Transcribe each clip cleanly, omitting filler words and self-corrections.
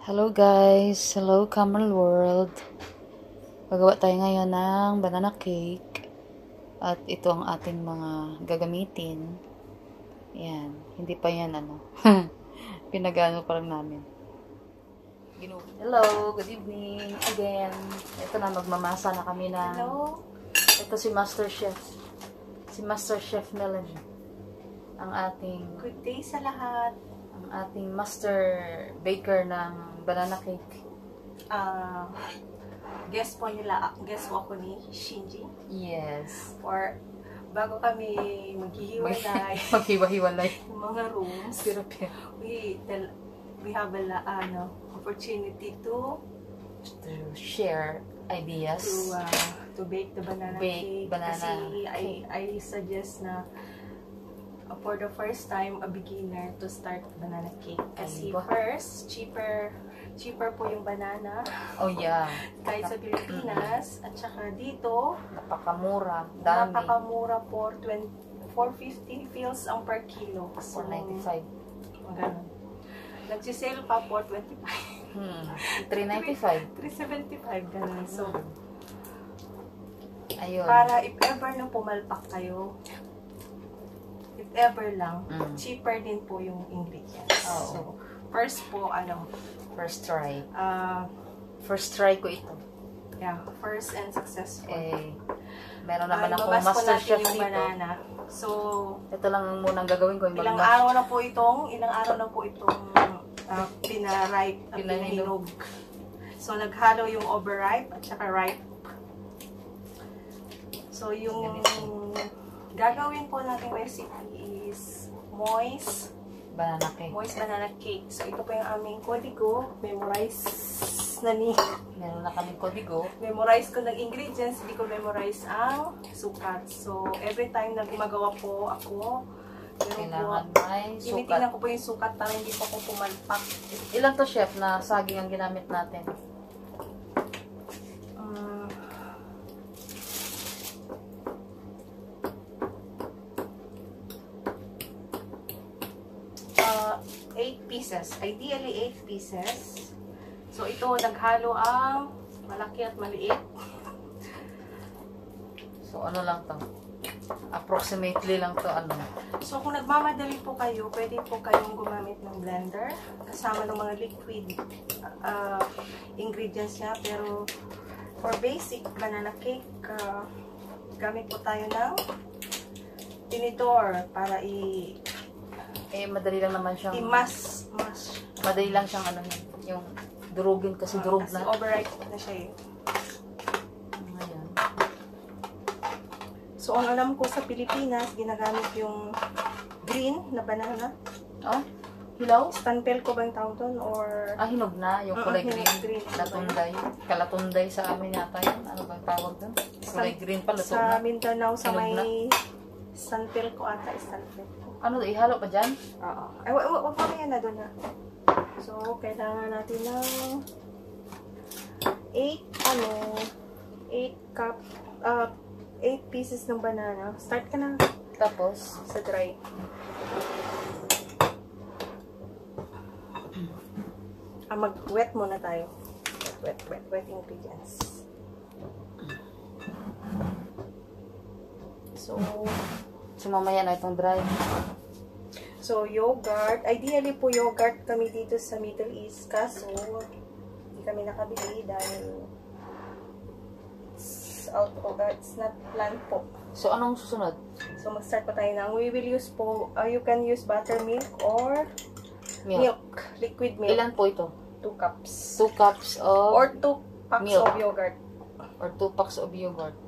Hello guys! Hello Camel World! Gagawa tayo ngayon ng banana cake. At ito ang ating mga gagamitin. Yan. Hindi pa yan pinagano pa lang namin. Hello! Good evening again. Ito na, magmamasa na kami na. Hello! Ito si Master Chef. Si Master Chef Melanie. Ang ating... Good day sa lahat. Ang ating master baker ng banana cake. Guest po ako ni Shinji. Yes. Or bago kami maghihiwalay Maghiwa-hiwalay. yung mga rooms, we have a opportunity to share ideas. To bake the banana cake. Kasi I suggest na for the first time, a beginner to start banana cake. Kasi first, cheaper po yung banana. Oh yeah. Kahit sa Pilipinas. At saka dito, napakamura. Dami. Napakamura po. 450 feels ang per kilo. So, 495. Ganun. Nagsisale pa po 25. 395. 375. Ganun. So, ayun. para if ever na pumalpak kayo, if ever lang, cheaper din po yung ingredients. Oh. So, first po, first try. First try ko ito. Yeah, first and successful. Meron naman ako master chef dito. Banana. So, ito lang munang gagawin ko. Ilang araw na po itong pinaripe at pinahinog. So, naghalo yung overripe at saka ripe. So, yung gagawin po nating recipe is moist banana cake. So, ito po yung aming kodigo. Memorize na ni. Meron na kaming kodigo. Memorize ko ng ingredients, hindi ko memorize ang sukat. So, every time na gumagawa po ako, kailangan may sukat. Tinitingnan ko po yung sukat para hindi po ako pumalpak. Ilan to, chef, na saging ang ginamit natin? Pieces. Ideally, 8 pieces. So, ito, naghalo ang malaki at maliit. So, ano lang to? Approximately lang to, So, kung nagmamadali po kayo, pwede po kayong gumamit ng blender kasama ng mga liquid ingredients niya. Pero, for basic banana cake, gamit po tayo ng tinidor para madali lang naman siyang i-mash. Madali lang siyang yung durugin kasi durug na. Kasi overripe na siya Ayan. So, ang alam ko sa Pilipinas, ginagamit yung green na banana. Oh? Hilaw? Stanpel ko ba yung tawag doon? Or... hinog na. Yung kulay green. Latunday. Kalatunday sa amin yata yun. Ano bang tawag doon? Kulay green pa, luto na. Sa Mindanao, sa may Stanpel ko ata, Stanpel ko. Ano, ihalo pa dyan? Oo. Ay, wag pa yan na doon na. So, kailangan natin ng 8 pieces ng banana. Start ka na. Tapos, sa dry. Mag-wet muna tayo. Wet ingredients. So mamaya na itong dry. So, yogurt. Ideally po, yogurt kami dito sa Middle East. Kaso, hindi kami nakabili dahil it's not planned po. So, anong susunod? So, mag-start pa tayo ng, we will use po, you can use buttermilk or milk. Liquid milk. Ilan po ito? 2 cups. 2 cups of or 2 packs milk. Of yogurt. Or 2 packs of yogurt.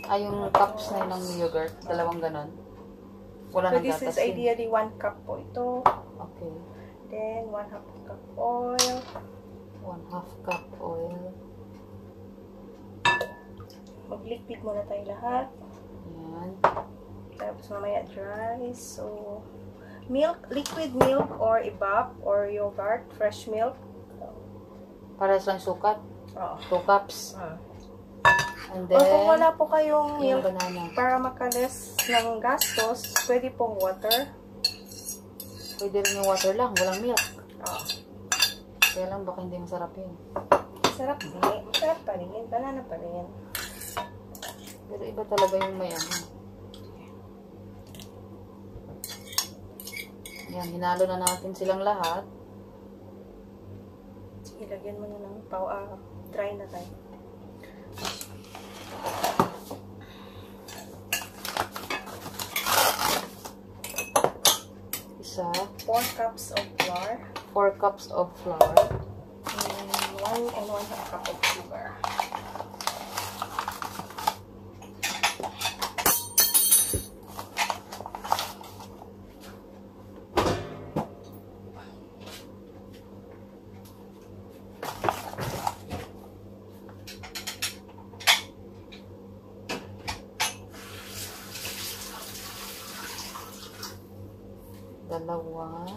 Yung cups na yun ng yogurt, dalawang ganon. Wala nang gatas. So, this is ideally 1 cup po ito. Okay. Then, 1/2 cup oil. 1/2 cup oil. Mag-liquid muna tayo lahat. Ayan. Tapos mamaya dry. So, milk, liquid milk or evap or yogurt, fresh milk. Parehas lang sukat. 2 cups. And then, or kung wala po kayong milk, banana. para makalis ng gastos, pwede pong water. Pwede rin yung water lang, walang milk. Oo. Kaya lang baka hindi masarap yun. Sarap din. Masarap pa rin. Banana pa rin. Pero iba talaga yung may ano. Yan, hinalo na natin silang lahat. Sige, lagyan mo na ng dry na tayo. Isa. 4 cups of flour. 4 cups of flour. And 1 cup of sugar. Dalawa.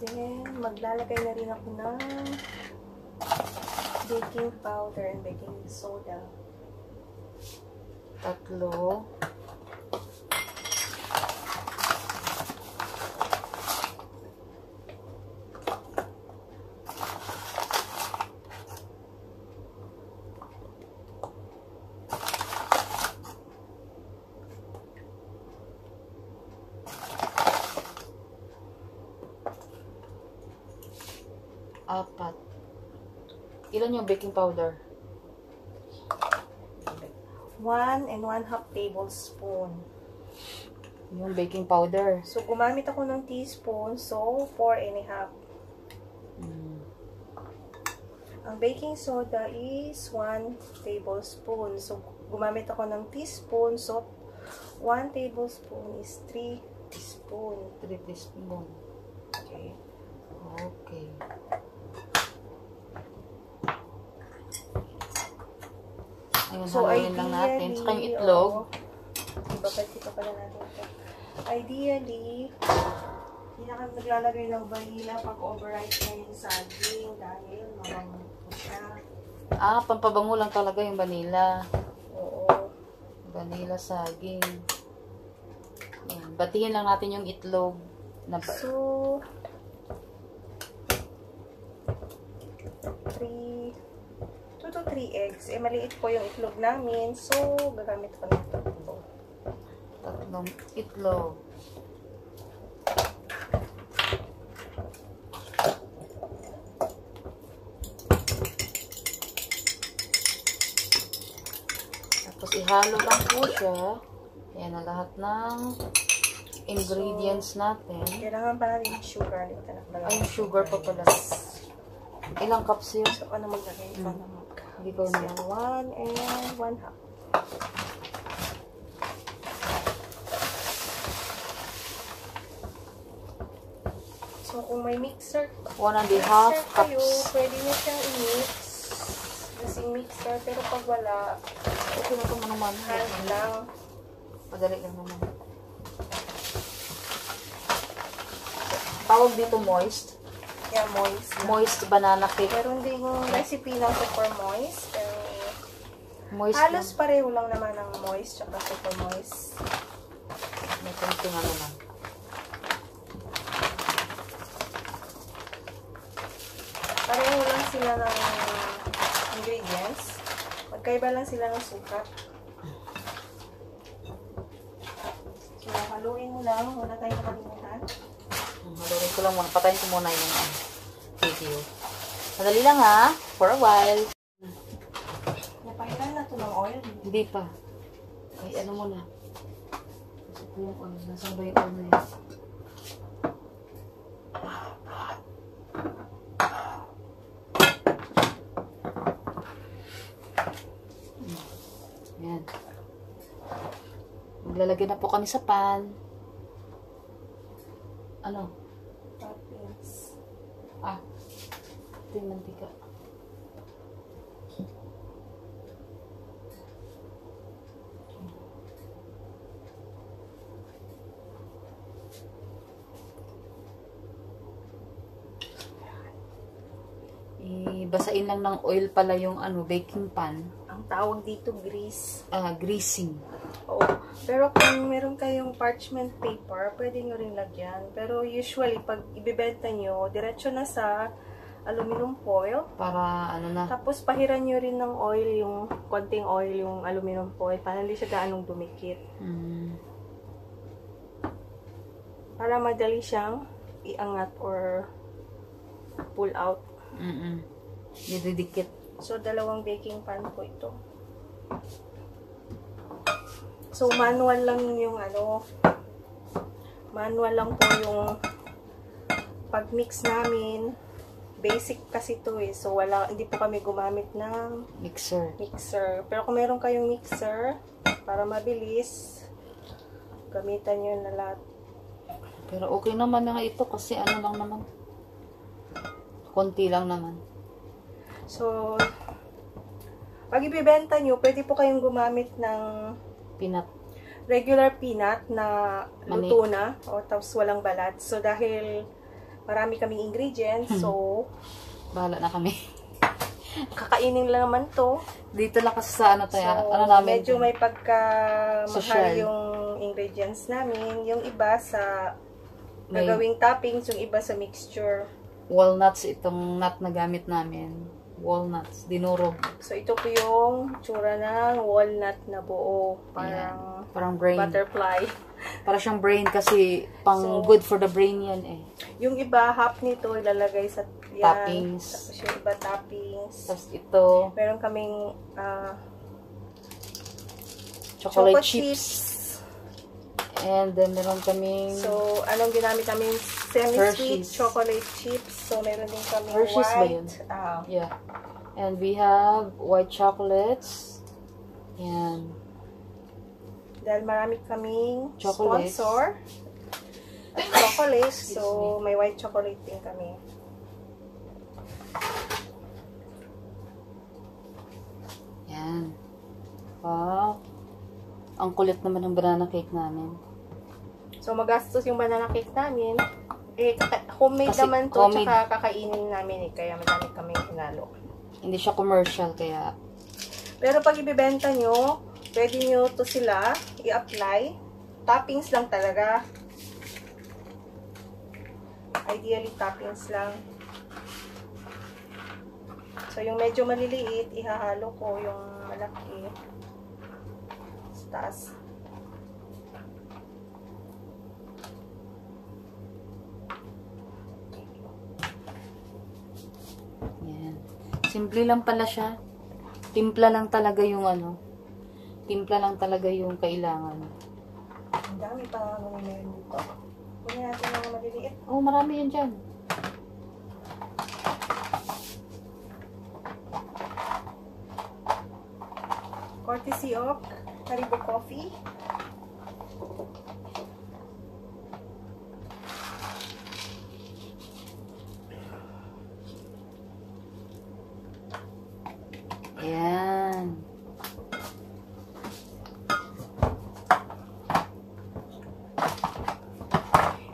Then, maglalagay na rin ako ng baking powder and baking soda. 3. Apat. Ilan yung baking powder? 1 and 1/2 tablespoon. Yung baking powder. So, gumamit ako ng teaspoon. So, 4 1/2. Ang baking soda is 1 tablespoon. So, gumamit ako ng teaspoon. So, 1 tablespoon is 3 teaspoon. 3 teaspoon. Okay. Okay. Ayun, So, haluin lang natin. Saka yung itlog. Ibabalik pa pala natin ito. Ideally, hindi na kami naglalagay ng vanilla pag overripe na yung saging dahil mabango po siya. Pampabango lang talaga yung vanilla. Oo. Vanilla saging. Ayan. Batihin lang natin yung itlog. So, 2 to 3 eggs. Maliit po yung itlog namin. So, gagamit ko ng 3 itlog. Tapos, ihalo lang po siya. Ayan na lahat ng ingredients natin. Kailangan pa natin yung sugar. Ay, yung sugar pa pala. Ilang cups yun? So, ano maglagay? Hindi ko na. 1 and 1/2. So, kung may mixer, 1 1/2 kayo, cups. pwede nyo siyang i-mix. Kasing mixer, pero pag wala, Okay na ito naman. hand lang. Madali lang naman. Tawag dito moist. Yeah, moist. Moist banana cake. Meron ding recipe lang super moist. Pero Moist halos lang. pareho lang naman ang moist tsaka super moist. May konting ano lang. Pareho lang sila ng ingredients. Magkaiba lang sila ng sukat. So, haluin mo lang. Wala tayong makalimutan. Halurin ko lang muna. Patayin ko muna yung video. Madali lang ha. For a while. Napahitan na ito ng oil. Hindi pa. Ay, ano muna. Kasi ito yung oil. Nasaan ba yung oil na yun? Ayan. Maglalagay na po kami sa pan. Ano? Toppings. Ito yung mantika. basain lang ng oil pala yung baking pan. Ang tawag dito grease. Greasing. Oo. Pero kung meron kayong parchment paper, pwede nyo rin lagyan. Pero usually, pag ibibenta nyo, diretso na sa aluminum foil. Para na. Tapos pahiran nyo rin ng oil, yung konting oil yung aluminum foil para hindi siya gaanong dumikit. Para madali siyang iangat or pull out. Didikit. So, 2 baking pan po ito. So, manual lang yung manual lang po yung pag-mix namin. Basic kasi ito eh. So, hindi po kami gumamit ng mixer. Pero kung meron kayong mixer, para mabilis, gamitan nyo na lahat. Pero okay naman na ito kasi lang naman. Konti lang naman. So, pag ibibenta nyo, pwede po kayong gumamit ng peanut. Regular peanut na luto na o tapos walang balat. So, dahil marami kaming ingredients, so bahala na kami. Kakainin lang naman to. Dito lang kasi sa namin. Medyo may pagkamahal yung ingredients namin. Yung iba sa gagawing toppings, yung iba sa mixture. Walnuts itong nut na gamit namin. Walnuts, dinurog. So, ito po yung tsura ng walnut na buo. Parang brain. Butterfly. Para siyang brain kasi good for the brain yan eh. Yung iba, half nito ilalagay sa toppings. Tapos yung iba toppings. Tapos ito. Meron kaming chocolate chips. And then meron kaming anong ginamit namin? Semi-sweet chocolate chips. So, meron din kaming Hershey's white. Yeah. And we have white chocolates. Yan. Dahil marami kaming chocolates. Sponsor. Chocolates. So, may white chocolate din kami. Yan. Wow. Ang kulit naman ng banana cake namin. So, magastos yung banana cake namin. Homemade kasi naman to, tsaka kakainin namin kaya madami kami hinalo. Hindi siya commercial, kaya. Pero pag ibibenta nyo, pwede nyo to sila i-apply. Toppings lang talaga. Ideally, toppings lang. So, yung medyo maliliit, ihahalo ko yung malaki. Sa taas. Simple lang pala siya. Timpla lang talaga yung timpla lang talaga yung kailangan. Ang dami pa nga meron dito. Kunin natin mga maliliit. Oh, marami yan dyan. Courtesy of Haribo Coffee. Ayan.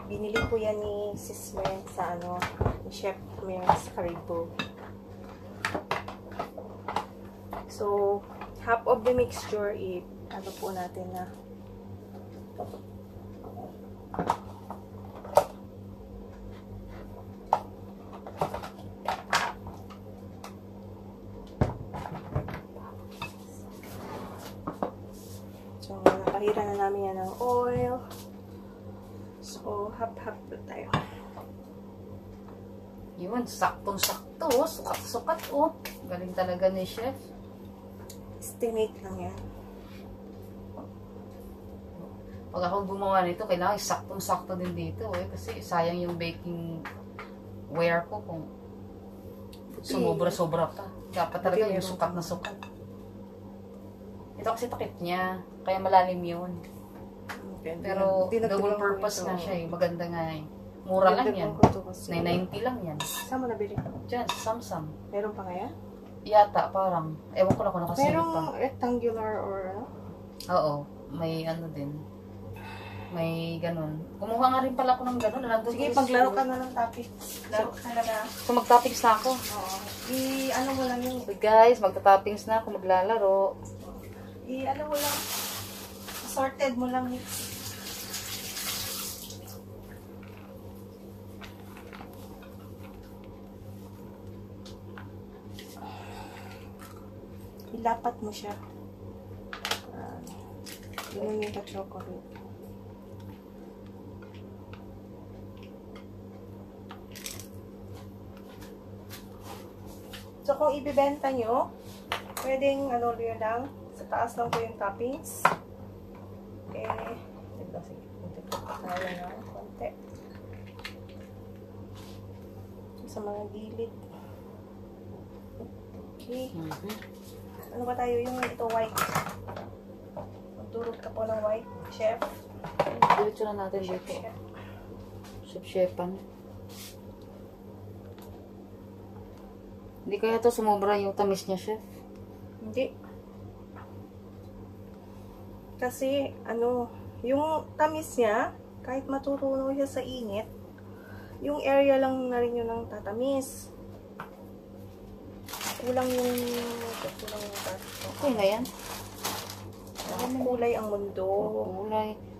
Binili ko yan ni Sis Mern sa ni Chef Mern sa Haribo. So, half of the mixture, po natin na. So, nakahira na namin yan ng oil. So, half-half po tayo. Yun, saktong-sakto. Sukat-sukat, oh. Galing talaga ni Chef. Estimate lang yan. Pag ako gumawa nito, kailangan saktong-sakto din dito eh. Kasi sayang yung baking ware ko kung sumobra-sobra pa. Dapat talaga yung sukat na sukat. Ito kasi takip niya. Kaya malalim yun. Pero double purpose na siya eh. Maganda nga eh. Mura lang yan. 990 lang yan. Saan mo nabili? Diyan, sa Samsung. Meron pa kaya? Yata, parang. Ewan ko lang kung nakasilip pa. Merong rectangular or Oo. May din. May ganun. Kumuha nga rin pala ako ng ganun. Sige, paglaro ka na ng topic. Laro ka talaga. So, mag-toppings na ako. Oo. Ano mo lang yun. So, guys, magta-toppings na ako. Maglalaro. Ano mo lang. Sorted mo lang. Ilapat mo siya. Yun yung chocolate. So, kung ibibenta nyo, pwedeng ano rin lang, sa taas lang po yung toppings. Okay. Sige, tayo na konti. Sa mga gilid. Okay. Ano ba tayo yung ito white? Magturog ka po ng white, chef. Diretso na natin dito. Chef-chefan. Hindi kaya ito sumobra yung tamis niya, chef? Hindi. Kasi, yung tamis niya, kahit matutunaw siya sa init, yung area lang na rin yun ang tatamis. Kulang yung okay na yan. Makulay ang mundo.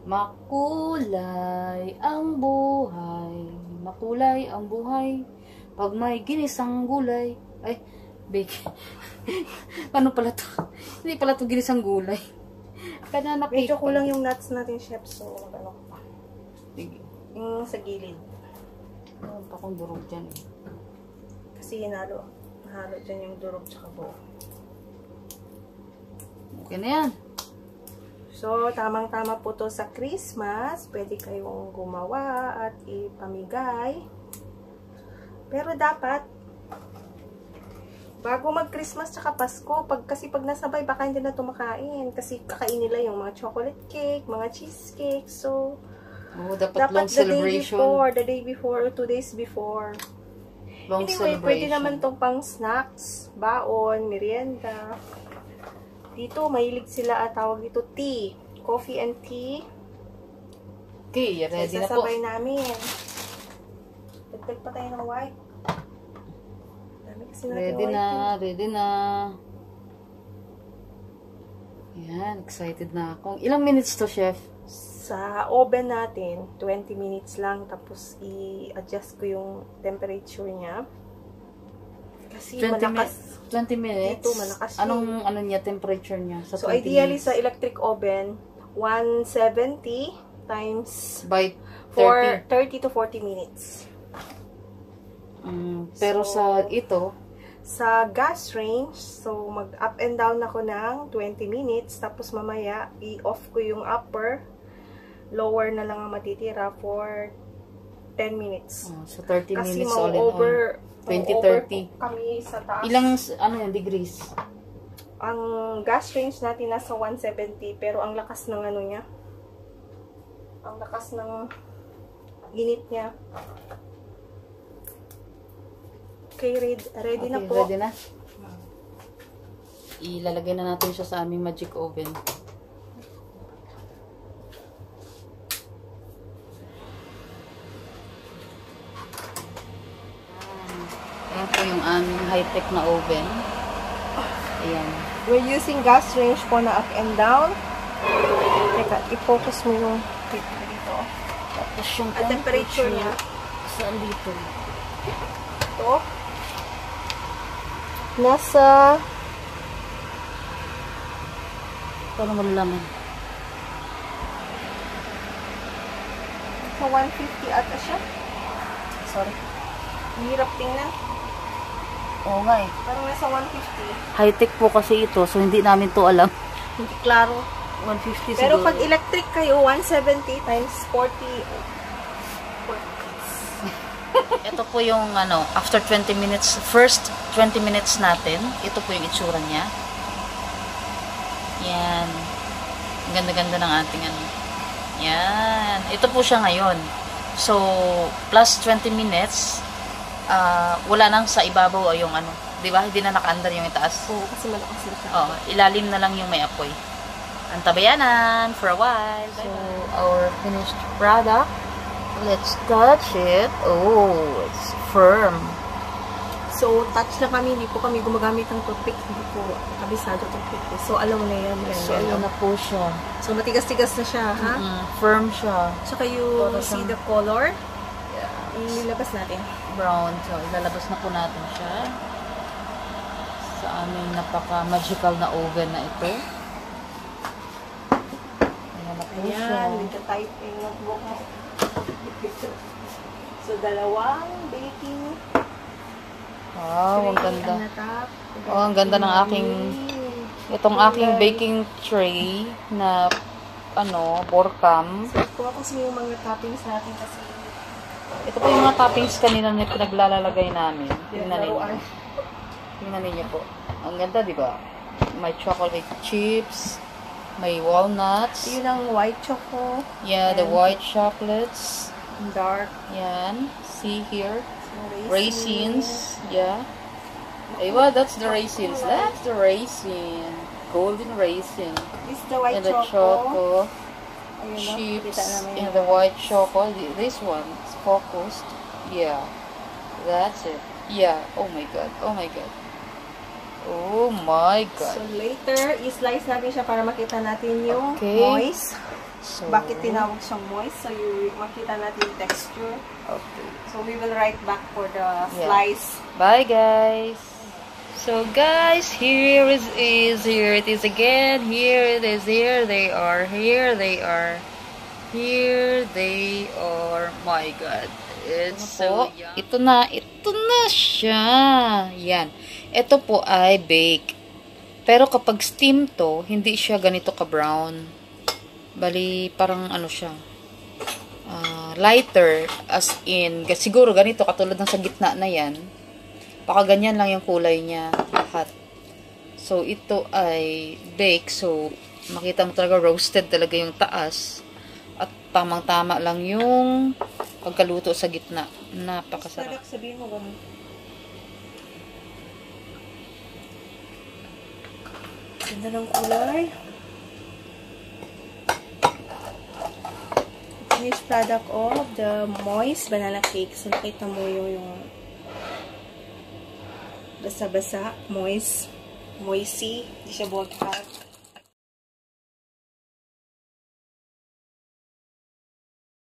Makulay ang buhay. Makulay ang buhay. Pag may ginisang gulay. Ay, bake. Paano pala to? Hindi pala to ginisang gulay. Banana cake. Medyo kulang yung nuts natin, chef. So, ano pa. Yung sa gilid. Meron pa akong durog dyan eh. Kasi hinalo dyan yung durog tsaka buo. Okay na yan. So, tamang-tama po to sa Christmas. Pwede kayong gumawa at ipamigay. Pero dapat, bago mag-Christmas tsaka Pasko, kasi pag nasabay, baka hindi na ito makain. Kasi kakain nila yung mga chocolate cake, mga cheesecake. So, dapat long celebration. The day before, 2 days before. Long anyway, celebration. pwede naman itong pang snacks, baon, merienda. Dito, mahilig sila at tawag dito tea. Coffee and tea. Okay, ready na po. Sasabay namin. Dagdag pa tayo ng white. Ready na, ready na. Yan, excited na ako. Ilang minutes to, chef? Sa oven natin, 20 minutes lang. Tapos, i-adjust ko yung temperature niya. Kasi 20 minutes? Dito, malakas ano niya, temperature niya? Sa so, 20 ideally, minutes? sa electric oven, 170 times by 30 to 40 minutes. Pero so, sa ito, sa gas range, so mag-up and down ako ng 20 minutes. Tapos mamaya, i-off ko yung upper. Lower na lang ang matitira for 10 minutes. So 30 kasi minutes all in all. 20-30. Kami sa taas. Ilang, degrees? Ang gas range natin nasa 170. Pero ang lakas ng niya. Ang lakas ng init niya. Okay, ready na po. Ready na. Ilalagay na natin siya sa aming magic oven. Ayan po yung aming high-tech na oven. Ayan. We're using gas range po na up and down. Teka, i-focus mo yung dito. Tapos yung temperature niya. Saan dito? Ito. Nasa... Paano malalaman? Sa 150 ata siya. Sorry. Hirap tingnan. Oo nga eh. Parang nasa 150. High-tech po kasi ito, so hindi namin to alam. Hindi klaro. 150 Pero siguro. pag electric kayo, 170 times 40. Ito po yung after 20 minutes, first 20 minutes natin. Ito po yung itsura niya. Yan. Ang ganda-ganda ng ating Yan. Ito po siya ngayon. So, plus 20 minutes, wala nang sa ibabaw yung di ba? Hindi na naka-under yung itaas. Oo, kasi malakas na siya. Oo, ilalim na lang yung may apoy. antabayanan for a while. So, our finished product. Let's touch it. Oh, it's firm. So, touch na kami. Hindi po kami gumagamit ng toothpick. Hindi po kabisado toothpick. So, alam mo na yan. So, alam na po siya. So, matigas-tigas na siya, ha? Firm siya. Tsaka you see the color. Yeah. Ililabas natin. Brown. So, ilalabas na po natin siya sa aming napaka-magical na oven na ito. Ayan na po siya. Ayan, with the typing notebook mo. So, dalawang baking. Wow, ang ganda. Oh, ang ganda ng aking, itong aking baking tray na, borcam. So, kuha ko sa yung mga toppings natin kasi. Ito po yung mga toppings kanina na pinaglalagay namin. Tingnan ninyo. Tingnan ninyo po. Ang ganda, di ba? May chocolate chips, may walnuts. Yun ang white choco. Yeah, the white chocolates. Dark. Yan. See here. Raisins. Yeah. Aywa, that's the raisins. That's the raisin. Golden raisin. This is the white and the choco. Chips in the white choco. This one is focused. Yeah. That's it. Yeah. Oh my god. Oh my god. Oh my god. So later, i-slice natin siya para makita natin yung moist. So, bakit tinawag siyang moist? So makita natin yung texture. Okay. So we will write back for the slice. Bye guys. So guys, here it is again. Here it is. Here they are. Here they are. Here they are. My God. It's so yummy. Ito na siya. Yan. Ito po ay bake. Pero kapag steam to, hindi siya ganito ka-brown. Bali, parang siya. Lighter. As in, siguro ganito, katulad ng sa gitna na yan. Baka ganyan lang yung kulay niya. Lahat. So, ito ay bake. So, makita mo talaga roasted talaga yung taas. At tamang-tama lang yung pagkaluto sa gitna. Napakasarap. Sabihin mo ganun. Ganda ng kulay. Finished product of the moist banana cake. So, nakita mo yung basa-basa, moisty. Hindi siya bolt hot.